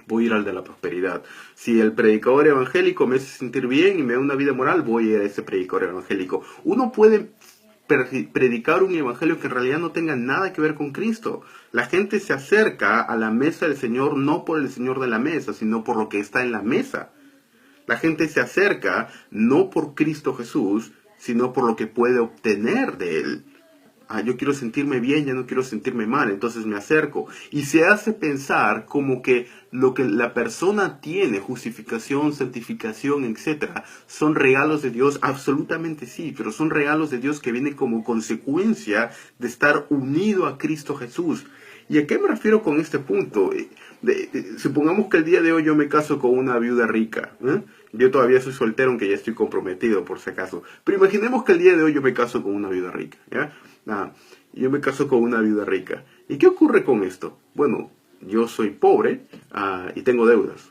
voy a ir al de la prosperidad. Si el predicador evangélico me hace sentir bien y me da una vida moral, voy a ir a ese predicador evangélico. Uno puede predicar un evangelio que en realidad no tenga nada que ver con Cristo. La gente se acerca a la mesa del Señor no por el Señor de la mesa, sino por lo que está en la mesa. La gente se acerca no por Cristo Jesús, sino por lo que puede obtener de Él. Yo quiero sentirme bien, ya no quiero sentirme mal, entonces me acerco. Y se hace pensar como que lo que la persona tiene, justificación, santificación, etc., son regalos de Dios. Absolutamente sí, pero son regalos de Dios que vienen como consecuencia de estar unido a Cristo Jesús. ¿Y a qué me refiero con este punto? Supongamos que el día de hoy yo me caso con una viuda rica, ¿eh? Yo todavía soy soltero, aunque ya estoy comprometido por si acaso. Pero imaginemos que el día de hoy yo me caso con una viuda rica, ¿ya? Yo me caso con una viuda rica. ¿Y qué ocurre con esto? Bueno, yo soy pobre y tengo deudas.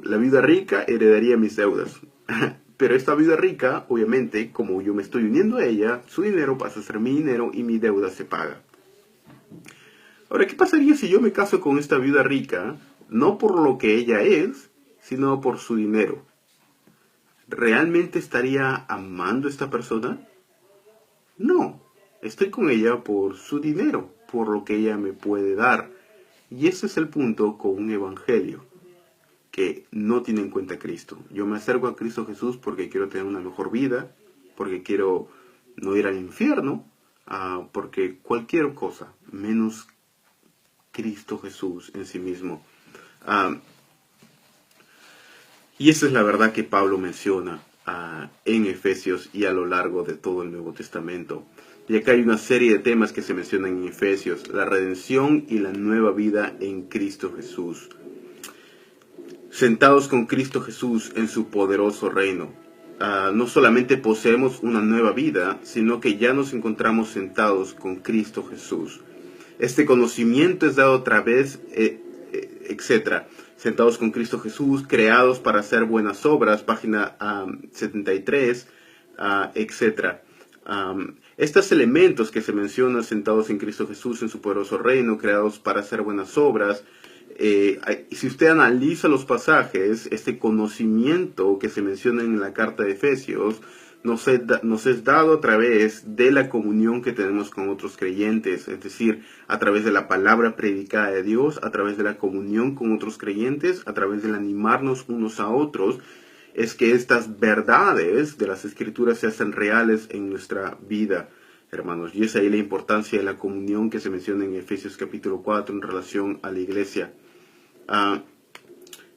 La viuda rica heredaría mis deudas. Pero esta viuda rica, obviamente, como yo me estoy uniendo a ella, su dinero pasa a ser mi dinero y mi deuda se paga. Ahora, ¿qué pasaría si yo me caso con esta viuda rica, no por lo que ella es, sino por su dinero? ¿Realmente estaría amando a esta persona? No, estoy con ella por su dinero, por lo que ella me puede dar. Y ese es el punto con un evangelio que no tiene en cuenta a Cristo. Yo me acerco a Cristo Jesús porque quiero tener una mejor vida, porque quiero no ir al infierno, porque cualquier cosa, menos Cristo Jesús en sí mismo. Y esa es la verdad que Pablo menciona en Efesios y a lo largo de todo el Nuevo Testamento. Y acá hay una serie de temas que se mencionan en Efesios: la redención y la nueva vida en Cristo Jesús. Sentados con Cristo Jesús en su poderoso reino. No solamente poseemos una nueva vida, sino que ya nos encontramos sentados con Cristo Jesús. Este conocimiento es dado a través, etc. Sentados con Cristo Jesús, creados para hacer buenas obras, página 73, etc. Estos elementos que se mencionan, sentados en Cristo Jesús en su poderoso reino, creados para hacer buenas obras, si usted analiza los pasajes, este conocimiento que se menciona en la carta de Efesios nos es dado a través de la comunión que tenemos con otros creyentes, es decir, a través de la palabra predicada de Dios, a través de la comunión con otros creyentes, a través del animarnos unos a otros, es que estas verdades de las Escrituras se hacen reales en nuestra vida, hermanos. Y es ahí la importancia de la comunión que se menciona en Efesios capítulo 4 en relación a la iglesia.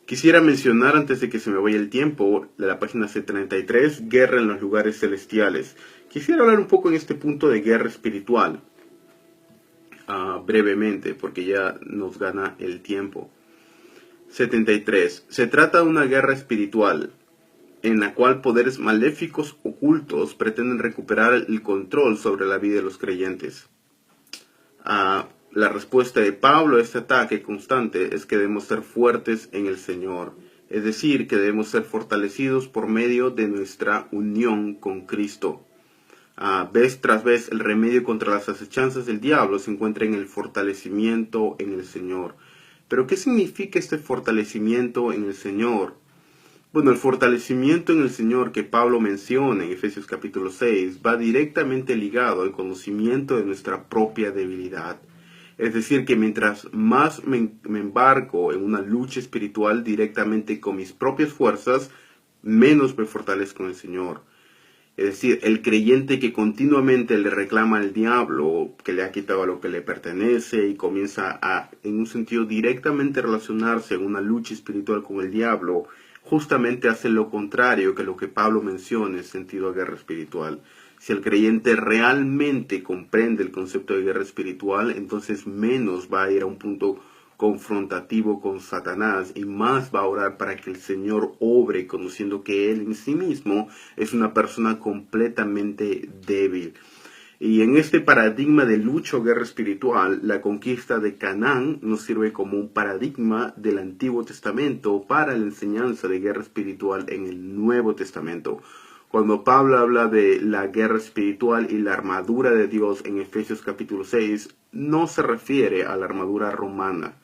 Quisiera mencionar, antes de que se me vaya el tiempo, de la página C33, guerra en los lugares celestiales. Quisiera hablar un poco en este punto de guerra espiritual, brevemente, porque ya nos gana el tiempo. 73. Se trata de una guerra espiritual, en la cual poderes maléficos ocultos pretenden recuperar el control sobre la vida de los creyentes. La respuesta de Pablo a este ataque constante es que debemos ser fuertes en el Señor, es decir, que debemos ser fortalecidos por medio de nuestra unión con Cristo. Vez tras vez, el remedio contra las acechanzas del diablo se encuentra en el fortalecimiento en el Señor. Pero, ¿qué significa este fortalecimiento en el Señor? Bueno, el fortalecimiento en el Señor que Pablo menciona en Efesios capítulo 6 va directamente ligado al conocimiento de nuestra propia debilidad. Es decir, que mientras más me embarco en una lucha espiritual directamente con mis propias fuerzas, menos me fortalezco en el Señor. Es decir, el creyente que continuamente le reclama al diablo que le ha quitado lo que le pertenece y comienza a, en un sentido, directamente relacionarse en una lucha espiritual con el diablo, justamente hace lo contrario que lo que Pablo menciona en sentido de guerra espiritual. Si el creyente realmente comprende el concepto de guerra espiritual, entonces menos va a ir a un punto confrontativo con Satanás y más va a orar para que el Señor obre, conociendo que Él en sí mismo es una persona completamente débil. Y en este paradigma de lucha o guerra espiritual, la conquista de Canaán nos sirve como un paradigma del Antiguo Testamento para la enseñanza de guerra espiritual en el Nuevo Testamento. Cuando Pablo habla de la guerra espiritual y la armadura de Dios en Efesios capítulo 6, no se refiere a la armadura romana.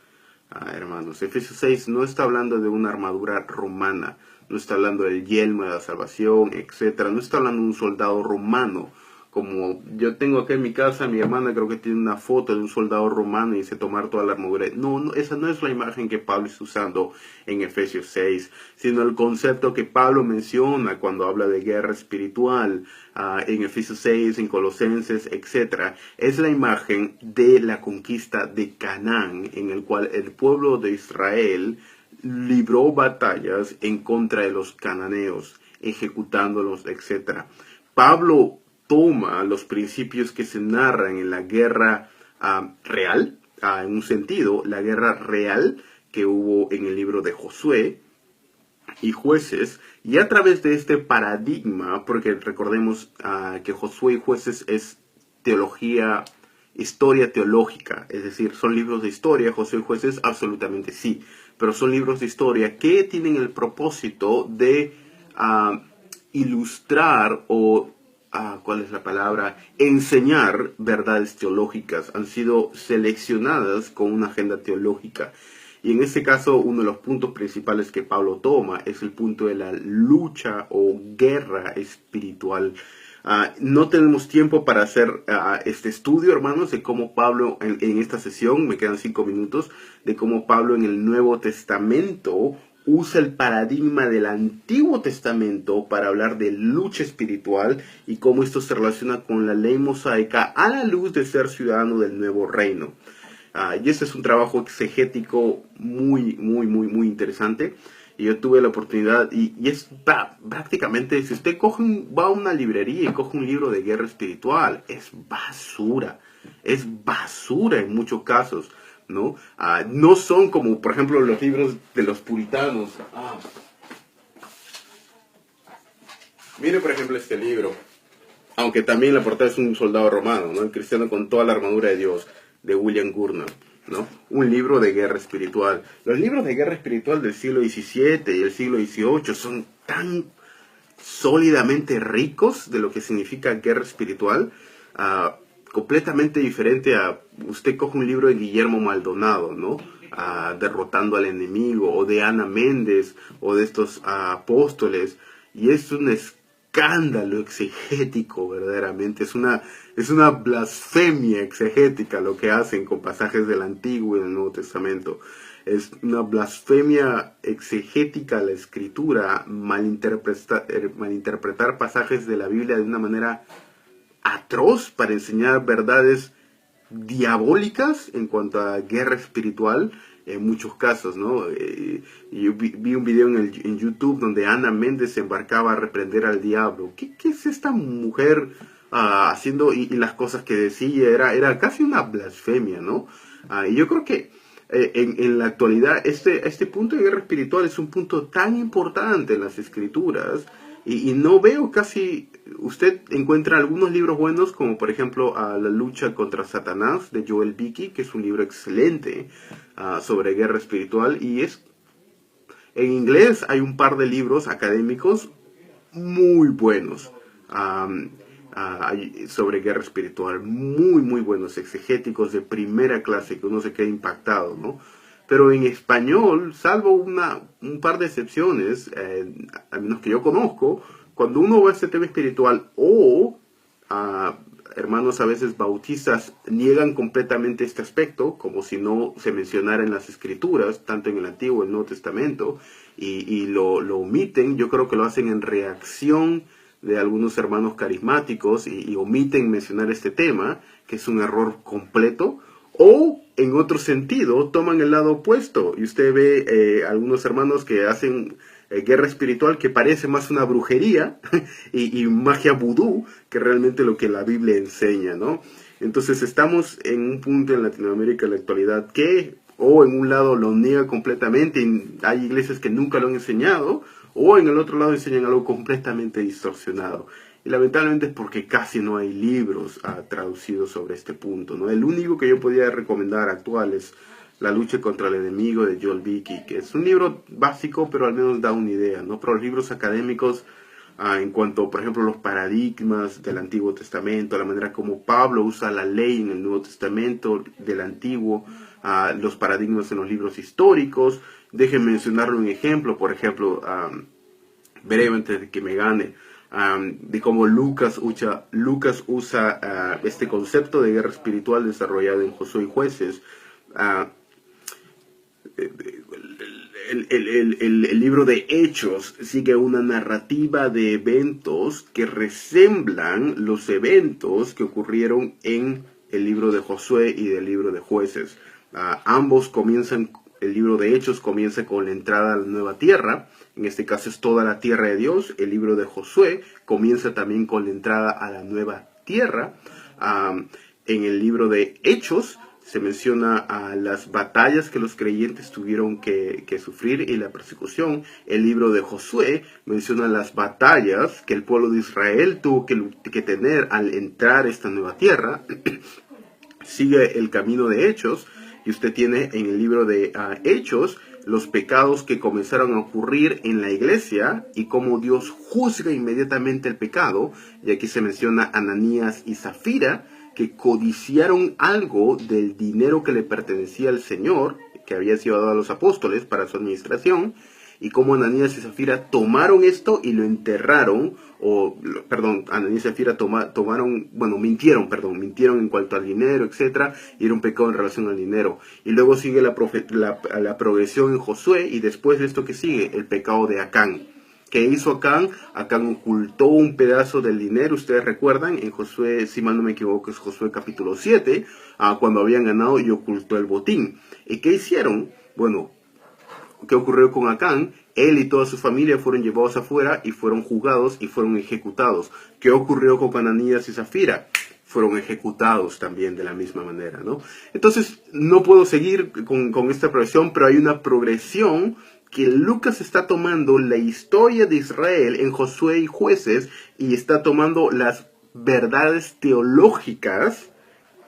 Hermanos, Efesios 6 no está hablando de una armadura romana, no está hablando del yelmo de la salvación, etc. No está hablando de un soldado romano. Como yo tengo acá en mi casa, mi hermana creo que tiene una foto de un soldado romano y dice tomar toda la armadura. No, esa no es la imagen que Pablo está usando en Efesios 6, sino el concepto que Pablo menciona cuando habla de guerra espiritual en Efesios 6, en Colosenses, etc. Es la imagen de la conquista de Canaán, en el cual el pueblo de Israel libró batallas en contra de los cananeos, ejecutándolos, etc. Pablo toma los principios que se narran en la guerra real, en un sentido, la guerra real que hubo en el libro de Josué y Jueces, y a través de este paradigma, porque recordemos que Josué y Jueces es teología, historia teológica, es decir, son libros de historia. Josué y Jueces absolutamente sí, pero son libros de historia que tienen el propósito de ilustrar o ¿cuál es la palabra? Enseñar verdades teológicas, han sido seleccionadas con una agenda teológica. Y en este caso, uno de los puntos principales que Pablo toma es el punto de la lucha o guerra espiritual. No tenemos tiempo para hacer este estudio, hermanos, de cómo Pablo en esta sesión, me quedan 5 minutos, de cómo Pablo en el Nuevo Testamento usa el paradigma del Antiguo Testamento para hablar de lucha espiritual y cómo esto se relaciona con la ley mosaica a la luz de ser ciudadano del nuevo reino. Y ese es un trabajo exegético muy interesante. Y yo tuve la oportunidad, y es prácticamente, si usted va a una librería y coge un libro de guerra espiritual, es basura en muchos casos, ¿no? No son como, por ejemplo, los libros de los puritanos. Mire, por ejemplo, este libro, aunque también la portada es un soldado romano, ¿no? El cristiano con toda la armadura de Dios, de William Gurnall, ¿no? Un libro de guerra espiritual. Los libros de guerra espiritual del siglo XVII y el siglo XVIII son tan sólidamente ricos de lo que significa guerra espiritual, completamente diferente a, usted coge un libro de Guillermo Maldonado, ¿no? Derrotando al enemigo, o de Ana Méndez, o de estos apóstoles, y es un escándalo exegético, verdaderamente. Es una blasfemia exegética lo que hacen con pasajes del Antiguo y del Nuevo Testamento. Es una blasfemia exegética a la Escritura, malinterpretar pasajes de la Biblia de una manera atroz para enseñar verdades diabólicas en cuanto a guerra espiritual en muchos casos, ¿no? Yo vi un video en YouTube donde Ana Méndez se embarcaba a reprender al diablo. ¿Qué es esta mujer haciendo? Y las cosas que decía era casi una blasfemia, ¿no? Y yo creo que en la actualidad este punto de guerra espiritual es un punto tan importante en las Escrituras, y no veo casi. Usted encuentra algunos libros buenos, como por ejemplo La lucha contra Satanás de Joel Beeke, que es un libro excelente sobre guerra espiritual, y en inglés hay un par de libros académicos muy buenos sobre guerra espiritual, muy buenos, exegéticos de primera clase, que uno se queda impactado, ¿no? Pero en español, salvo un par de excepciones, al menos que yo conozco, cuando uno va a este tema espiritual, o hermanos a veces bautistas niegan completamente este aspecto, como si no se mencionara en las Escrituras, tanto en el Antiguo como en el Nuevo Testamento, y lo omiten. Yo creo que lo hacen en reacción de algunos hermanos carismáticos y omiten mencionar este tema, que es un error completo. O, en otro sentido, toman el lado opuesto, y usted ve algunos hermanos que hacen guerra espiritual que parece más una brujería y magia vudú que realmente lo que la Biblia enseña, ¿no? Entonces estamos en un punto en Latinoamérica en la actualidad que o en un lado lo niega completamente, y hay iglesias que nunca lo han enseñado, o en el otro lado enseñan algo completamente distorsionado. Y lamentablemente es porque casi no hay libros traducidos sobre este punto, ¿no? El único que yo podía recomendar actual es La lucha contra el enemigo de Joel Beeke, que es un libro básico, pero al menos da una idea, ¿no? Pero los libros académicos, en cuanto, por ejemplo, los paradigmas del Antiguo Testamento, la manera como Pablo usa la ley en el Nuevo Testamento del Antiguo, los paradigmas en los libros históricos. Déjenme mencionarle un ejemplo, por ejemplo, brevemente de que me gane, de cómo Lucas usa este concepto de guerra espiritual desarrollado en Josué y Jueces. El libro de Hechos sigue una narrativa de eventos que resemblan los eventos que ocurrieron en el libro de Josué y del libro de Jueces. Ambos comienzan, el libro de Hechos comienza con la entrada a la nueva tierra, en este caso es toda la tierra de Dios. El libro de Josué comienza también con la entrada a la nueva tierra. En el libro de Hechos se menciona a las batallas que los creyentes tuvieron que sufrir y la persecución. El libro de Josué menciona las batallas que el pueblo de Israel tuvo que tener al entrar a esta nueva tierra. Sigue el camino de Hechos, y usted tiene en el libro de Hechos los pecados que comenzaron a ocurrir en la iglesia y cómo Dios juzga inmediatamente el pecado. Y aquí se menciona Ananías y Zafira, que codiciaron algo del dinero que le pertenecía al Señor, que había sido dado a los apóstoles para su administración, y cómo Ananías y Zafira tomaron esto y lo enterraron, Ananías y Zafira mintieron en cuanto al dinero, etcétera, y era un pecado en relación al dinero. Y luego sigue la progresión en Josué, y después de esto que sigue, el pecado de Acán. ¿Qué hizo Acán? Acán ocultó un pedazo del dinero, ustedes recuerdan, en Josué, si mal no me equivoco, es Josué capítulo 7, cuando habían ganado y ocultó el botín. ¿Y qué hicieron? Bueno, ¿qué ocurrió con Acán? Él y toda su familia fueron llevados afuera y fueron juzgados y fueron ejecutados. ¿Qué ocurrió con Ananías y Zafira? Fueron ejecutados también de la misma manera, ¿no? Entonces, no puedo seguir con esta progresión, pero hay una progresión que Lucas está tomando la historia de Israel en Josué y Jueces y está tomando las verdades teológicas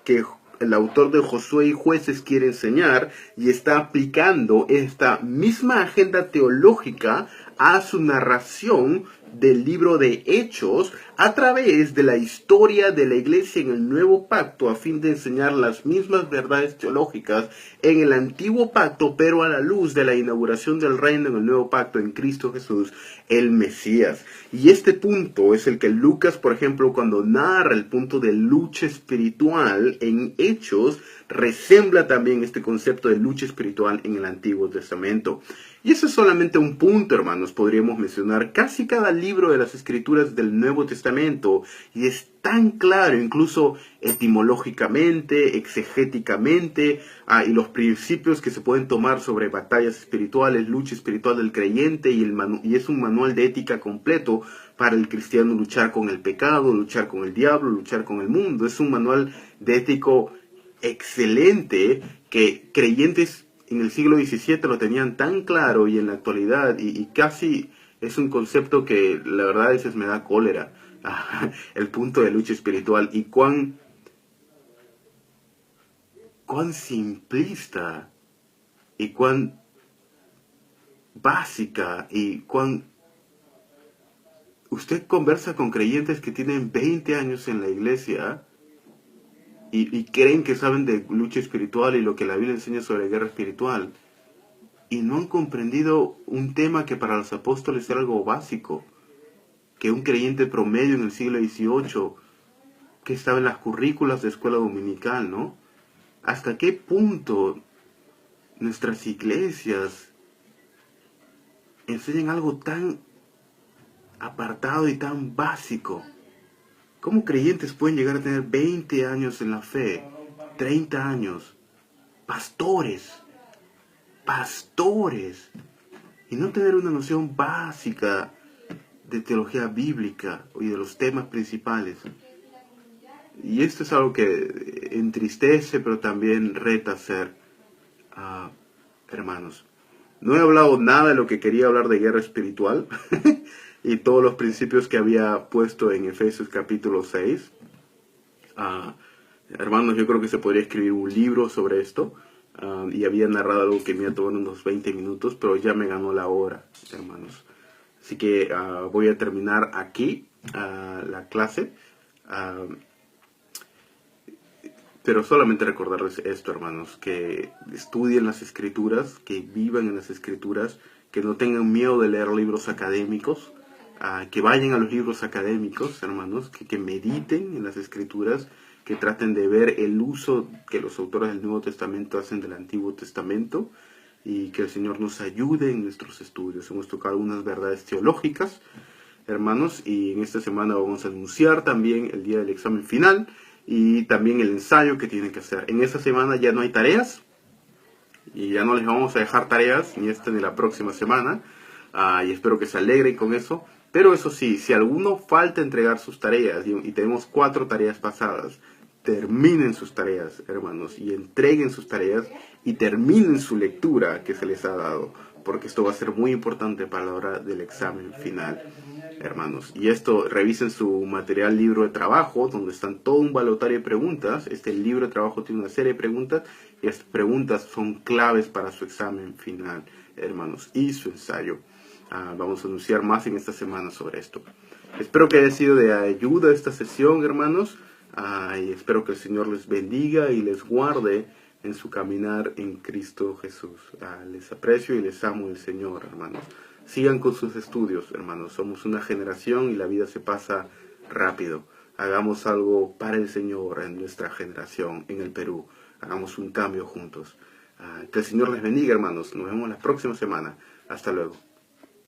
que el autor de Josué y Jueces quiere enseñar y está aplicando esta misma agenda teológica a su narración del libro de Hechos a través de la historia de la iglesia en el Nuevo Pacto, a fin de enseñar las mismas verdades teológicas en el Antiguo Pacto, pero a la luz de la inauguración del reino en el Nuevo Pacto en Cristo Jesús, el Mesías. Y este punto es el que Lucas, por ejemplo, cuando narra el punto de lucha espiritual en Hechos, resembla también este concepto de lucha espiritual en el Antiguo Testamento. Y eso es solamente un punto, hermanos. Podríamos mencionar casi cada libro de las Escrituras del Nuevo Testamento y es tan claro, incluso etimológicamente, exegéticamente, y los principios que se pueden tomar sobre batallas espirituales, lucha espiritual del creyente, y es un manual de ética completo para el cristiano luchar con el pecado, luchar con el diablo, luchar con el mundo. Es un manual de ético excelente que creyentes en el siglo XVII lo tenían tan claro y en la actualidad, y casi es un concepto que la verdad a veces me da cólera, el punto de lucha espiritual, y cuán simplista y cuán básica y cuán... Usted conversa con creyentes que tienen 20 años en la iglesia y creen que saben de lucha espiritual y lo que la Biblia enseña sobre guerra espiritual, y no han comprendido un tema que para los apóstoles era algo básico, que un creyente promedio en el siglo XVIII, que estaba en las currículas de escuela dominical, ¿no? ¿Hasta qué punto nuestras iglesias enseñan algo tan apartado y tan básico? ¿Cómo creyentes pueden llegar a tener 20 años en la fe, 30 años, pastores, y no tener una noción básica de teología bíblica y de los temas principales? Y esto es algo que entristece, pero también reta hacer, hermanos. No he hablado nada de lo que quería hablar de guerra espiritual y todos los principios que había puesto en Efesios capítulo 6. Hermanos, yo creo que se podría escribir un libro sobre esto. Y había narrado algo que me iba a tomar unos 20 minutos, pero ya me ganó la hora, hermanos. Así que voy a terminar aquí la clase. Pero solamente recordarles esto, hermanos, que estudien las Escrituras, que vivan en las Escrituras, que no tengan miedo de leer libros académicos, que vayan a los libros académicos, hermanos, que mediten en las Escrituras, que traten de ver el uso que los autores del Nuevo Testamento hacen del Antiguo Testamento, y que el Señor nos ayude en nuestros estudios. Hemos tocado algunas verdades teológicas, hermanos, y en esta semana vamos a anunciar también el día del examen final y también el ensayo que tienen que hacer. En esta semana ya no hay tareas, y ya no les vamos a dejar tareas, ni esta ni la próxima semana, y espero que se alegren con eso. Pero eso sí, si alguno falta entregar sus tareas, y tenemos 4 tareas pasadas, terminen sus tareas, hermanos, y entreguen sus tareas y terminen su lectura que se les ha dado, porque esto va a ser muy importante para la hora del examen final, hermanos. Y esto, revisen su material libro de trabajo, donde están todo un balotario de preguntas. Este libro de trabajo tiene una serie de preguntas, y estas preguntas son claves para su examen final, hermanos, y su ensayo. Vamos a anunciar más en esta semana sobre esto. Espero que haya sido de ayuda esta sesión, hermanos, y espero que el Señor les bendiga y les guarde en su caminar en Cristo Jesús. Les aprecio y les amo el Señor, hermanos. Sigan con sus estudios, hermanos. Somos una generación y la vida se pasa rápido. Hagamos algo para el Señor en nuestra generación, en el Perú. Hagamos un cambio juntos. Que el Señor les bendiga, hermanos. Nos vemos la próxima semana. Hasta luego.